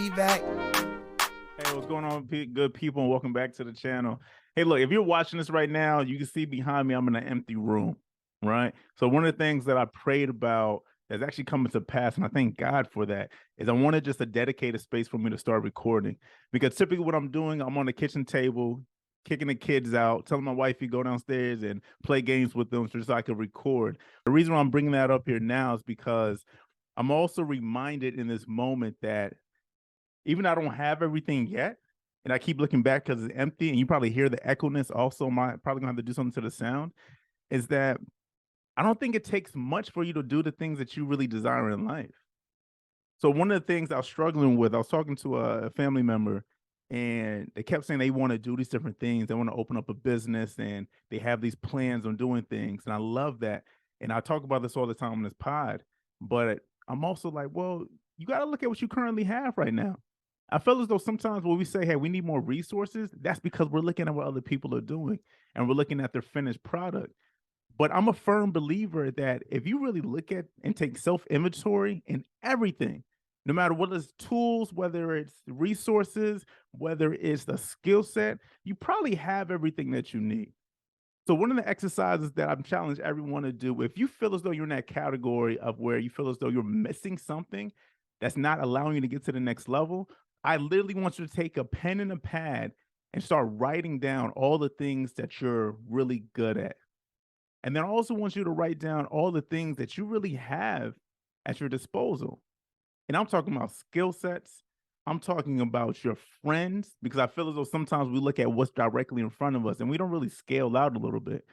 feedback. Hey, what's going on, good people, and welcome back to the channel. Hey, look, if you're watching this right now, you can see behind me, I'm in an empty room, right? So one of the things that I prayed about that's actually coming to pass, and I thank God for that, is I wanted just a dedicated space for me to start recording. Because typically what I'm doing, I'm on the kitchen table, kicking the kids out, telling my wife to go downstairs and play games with them so I can record. The reason why I'm bringing that up here now is because I'm also reminded in this moment that even though I don't have everything yet, and I keep looking back because it's empty, and you probably hear the echo-ness also, probably gonna have to do something to the sound, is that I don't think it takes much for you to do the things that you really desire in life. So one of the things I was struggling with, I was talking to a family member, and they kept saying they want to do these different things. They want to open up a business, and they have these plans on doing things. And I love that. And I talk about this all the time on this pod, but I'm also like, well, you got to look at what you currently have right now. I feel as though sometimes when we say, hey, we need more resources, that's because we're looking at what other people are doing and we're looking at their finished product. But I'm a firm believer that if you really look at and take self-inventory in everything, no matter what is tools, whether it's resources, whether it's the skill set, you probably have everything that you need. So one of the exercises that I'm challenging everyone to do, if you feel as though you're in that category of where you feel as though you're missing something that's not allowing you to get to the next level, I literally want you to take a pen and a pad and start writing down all the things that you're really good at. And then I also want you to write down all the things that you really have at your disposal. And I'm talking about skill sets. I'm talking about your friends, because I feel as though sometimes we look at what's directly in front of us and we don't really scale out a little bit.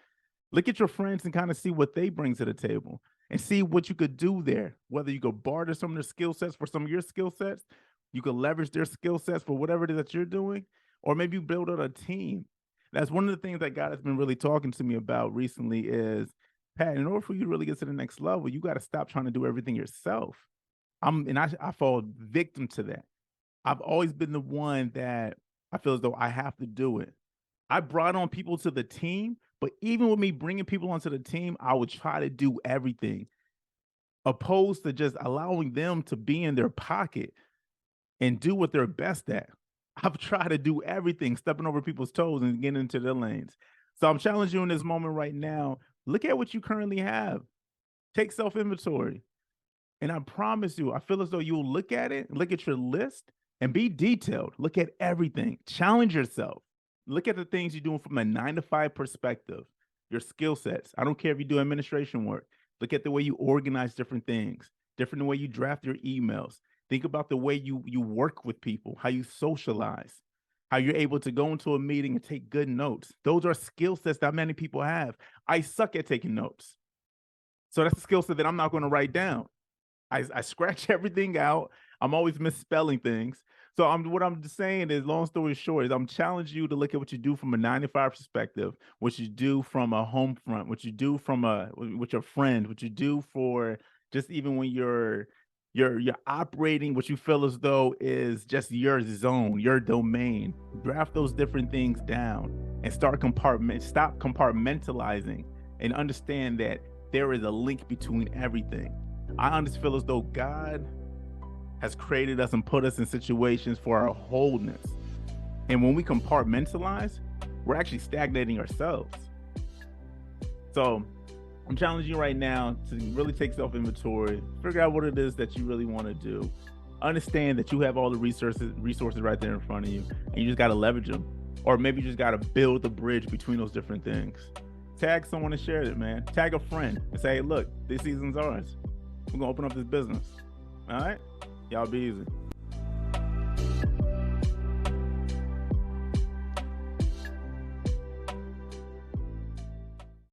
Look at your friends and kind of see what they bring to the table and see what you could do there. Whether you could barter some of their skill sets for some of your skill sets, you could leverage their skill sets for whatever it is that you're doing, or maybe you build out a team. That's one of the things that God has been really talking to me about recently is, Pat, in order for you to really get to the next level, you got to stop trying to do everything yourself. I fall victim to that. I've always been the one that I feel as though I have to do it. I brought on people to the team, but even with me bringing people onto the team, I would try to do everything, opposed to just allowing them to be in their pocket and do what they're best at. I've tried to do everything, stepping over people's toes and getting into their lanes. So I'm challenging you in this moment right now. Look at what you currently have. Take self-inventory. And I promise you, I feel as though you'll look at it, look at your list, and be detailed. Look at everything. Challenge yourself. Look at the things you're doing from a 9-to-5 perspective, your skill sets. I don't care if you do administration work. Look at the way you organize different things, different the way you draft your emails. Think about the way you work with people, how you socialize, how you're able to go into a meeting and take good notes. Those are skill sets that many people have. I suck at taking notes. So that's a skill set that I'm not going to write down. I scratch everything out. I'm always misspelling things. So what I'm just saying is, long story short, is I'm challenging you to look at what you do from a 9-to-5 perspective, what you do from a home front, what you do from with your friend, what you do for just even when you're operating what you feel as though is just your zone, your domain. Draft those different things down and stop compartmentalizing and understand that there is a link between everything. I honestly feel as though God has created us and put us in situations for our wholeness. And when we compartmentalize, we're actually stagnating ourselves. So I'm challenging you right now to really take self-inventory, figure out what it is that you really want to do. Understand that you have all the resources right there in front of you, and you just got to leverage them. Or maybe you just got to build the bridge between those different things. Tag someone and share it, man. Tag a friend and say, hey, look, this season's ours. We're going to open up this business. All right? Y'all be easy.